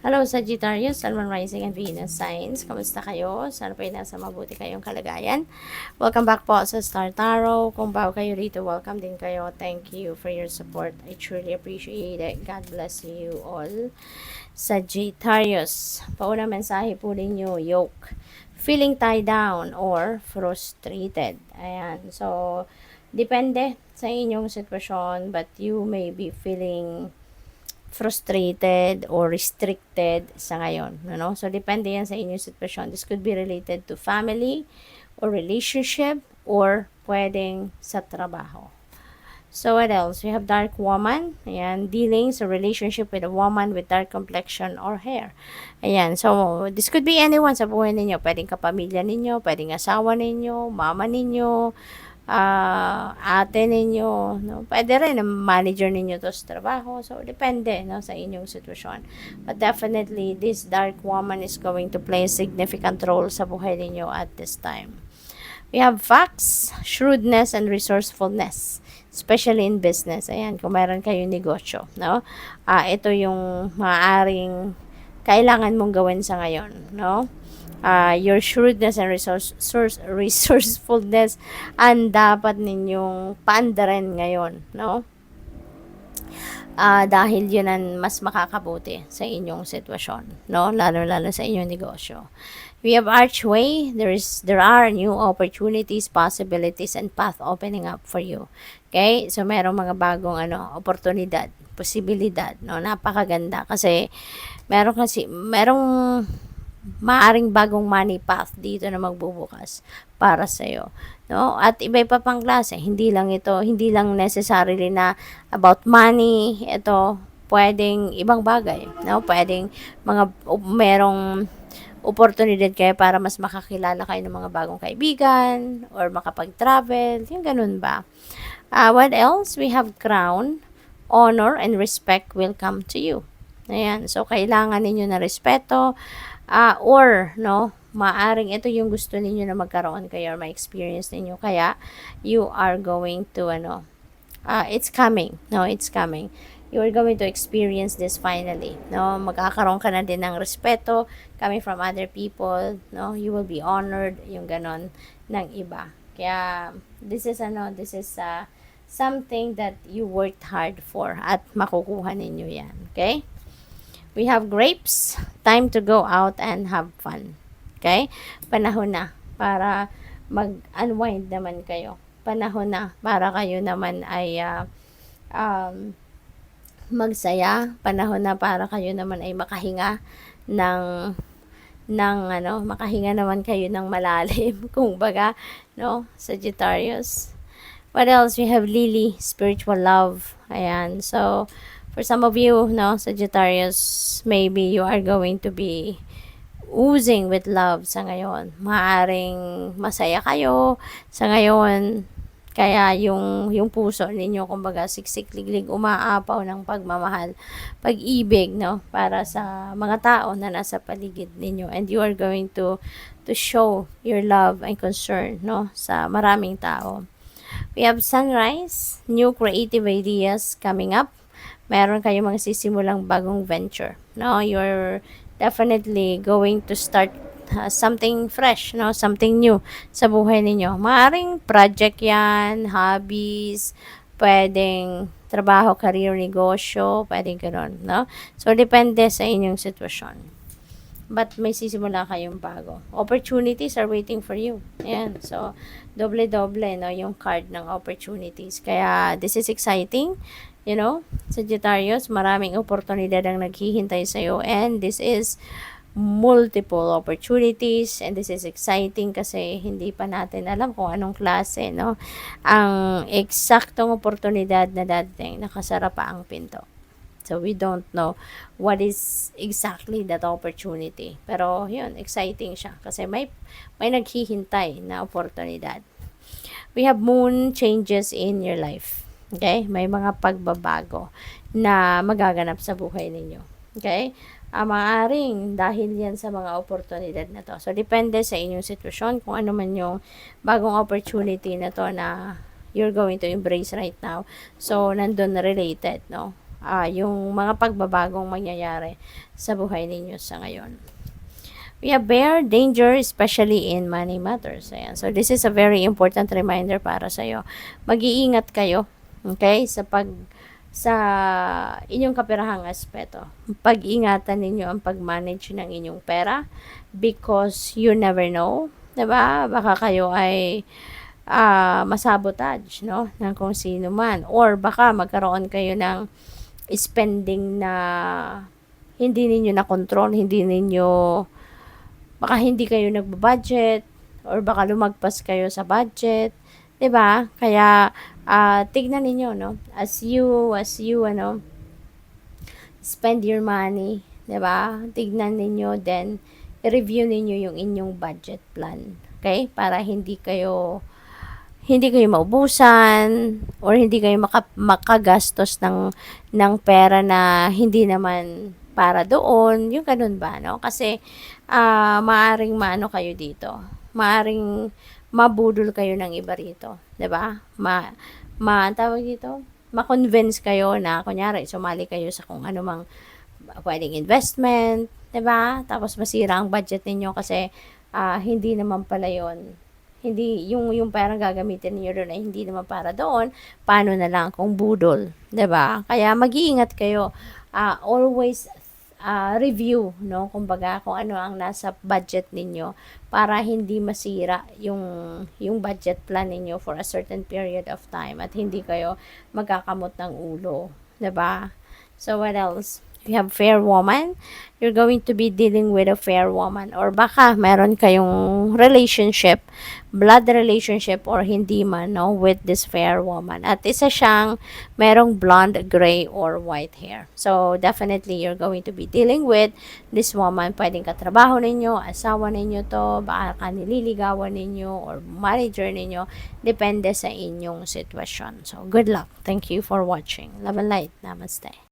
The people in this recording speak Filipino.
Hello, Sagittarius, Sun, Moon, Rising, and Venus signs. Kamusta kayo? Sana po ay nasa mabuti kayong kalagayan. Welcome back po sa Star Tarot. Kung bago kayo rito, welcome din kayo. Thank you for your support. I truly appreciate it. God bless you all. Sagittarius, pauna mensahe po ninyo, yoke. Feeling tied down or frustrated. Ayan. So, depende sa inyong sitwasyon, but you may be feeling frustrated or restricted sa ngayon. Ano? So, depende yan sa inyong sitwasyon. This could be related to family or relationship or pwedeng sa trabaho. So, what else? We have dark woman. Ayan, dealing sa relationship with a woman with dark complexion or hair. Ayan, so, this could be anyone sa buhay ninyo. Pwedeng kapamilya ninyo, pwedeng asawa ninyo, mama ninyo, ate ninyo, no? Pwede rin ang manager ninyo to sa trabaho. So, depende, no, sa inyong sitwasyon. But definitely, this dark woman is going to play a significant role sa buhay ninyo at this time. We have facts, shrewdness, and resourcefulness, especially in business. Ayan, kung meron kayong negosyo, no? Ito yung maaaring kailangan mong gawin sa ngayon, no? Your shrewdness and resourcefulness ang dapat ninyong paandarin ngayon, no? Dahil yun ang mas makakabuti sa inyong sitwasyon, no? Lalo-lalo sa inyong negosyo. We have archway. There are new opportunities, possibilities, and path opening up for you. Okay? So, merong mga bagong oportunidad, posibilidad, no? Napakaganda kasi merong maaring bagong money path dito na magbubukas para sa iyo, no? At iba-iba pang klase, hindi lang necessarily na about money. Ito pwedeng ibang bagay, no? Pwedeng merong oportunidad kayo para mas makakilala kayo ng mga bagong kaibigan or makapag-travel, yung ganun ba. What else? We have crown, honor, and respect will come to you. Ayan, so kailangan ninyo na respeto, or no, maaring ito yung gusto ninyo na magkaroon kayo or ma-experience ninyo, kaya you are going to it's coming, no, it's coming. You are going to experience this finally, no? Magkakaroon ka na din ng respeto coming from other people, no? You will be honored, yung ganon ng iba. Kaya this is something that you worked hard for at makukuha ninyo yan, okay? We have grapes, time to go out and have fun. Okay? Panahon na para mag-unwind naman kayo. Panahon na para kayo naman ay magsaya. Panahon na para kayo naman ay makahinga makahinga naman kayo ng malalim, kung baga, no? Sagittarius. What else? We have lily, spiritual love. Ayan. So, for some of you, no, Sagittarius, maybe you are going to be oozing with love sa ngayon. Maaring masaya kayo sa ngayon. Kaya yung puso ninyo, kumbaga, siksik-liglig, umaapaw ng pagmamahal, pag-ibig, no, para sa mga tao na nasa paligid ninyo. And you are going to show your love and concern, no, sa maraming tao. We have sunrise, new creative ideas coming up. Meron kayong mga sisimulang bagong venture, no? You're definitely going to start something fresh, no? Something new sa buhay ninyo. Maaring project yan, hobbies, pwedeng trabaho, career, negosyo, pwedeng gano'n, no? So, depende sa inyong sitwasyon. But may sisimula kayong bago. Opportunities are waiting for you. Ayan. So, doble-doble, no, yung card ng opportunities. Kaya, this is exciting. You know, Sagittarius, maraming oportunidad ang naghihintay sa'yo. And this is multiple opportunities. And this is exciting kasi hindi pa natin alam kung anong klase, no, ang eksaktong oportunidad na dating. Nakasara pa ang pinto. So, we don't know what is exactly that opportunity. Pero, yun, exciting siya. Kasi may naghihintay na oportunidad. We have moon changes in your life. Okay? May mga pagbabago na magaganap sa buhay ninyo. Okay? Maaaring dahil yan sa mga oportunidad na to. So, depende sa inyong sitwasyon kung ano man yung bagong opportunity na to na you're going to embrace right now. So, nandun related, no? yung mga pagbabagong mangyayari sa buhay ninyo sa ngayon. We have bear danger, especially in money matters. Ayan. So, this is a very important reminder para sa'yo. Mag-iingat kayo, okay, sa inyong kapirahang aspeto. Pag-ingatan ninyo ang pag-manage ng inyong pera because you never know, 'di ba? Baka kayo ay masabotage, no, ng kung sino man, or baka magkaroon kayo ng spending na hindi ninyo na control, baka hindi kayo nagbo-budget or baka lumagpas kayo sa budget, 'di ba? Kaya tignan ninyo, no, as you spend your money, 'di ba? Tignan ninyo, then i-review ninyo yung inyong budget plan, okay? Para hindi kayo maubusan or hindi kayo makagastos ng pera na hindi naman para doon, yung ganun ba, no? Kasi maaring maano kayo dito, maaring mabudol kayo ng iba rito, 'di ba? Tawag dito, ma-convince kayo na kunyari sumali kayo sa kung ano mang pwedeng investment, 'di ba? Tapos masira ang budget ninyo kasi hindi naman pala 'yon. Hindi yung perang gagamitin niyo doon ay hindi naman para doon. Paano na lang kung budol, 'di ba? Kaya mag-iingat kayo. Always review, no? Kumbaga kung ano ang nasa budget ninyo para hindi masira yung budget plan ninyo for a certain period of time at hindi kayo magkakamot ng ulo, 'di ba? So what else? We have fair woman. You're going to be dealing with a fair woman, or baka meron kayong relationship, blood relationship or hindi man, no, with this fair woman. At isa siyang merong blonde, gray or white hair. So definitely you're going to be dealing with this woman. Pwedeng katrabaho ninyo, asawa ninyo to, baka nililigawan ninyo or manager ninyo. Depende sa inyong sitwasyon. So good luck. Thank you for watching. Love and light. Namaste.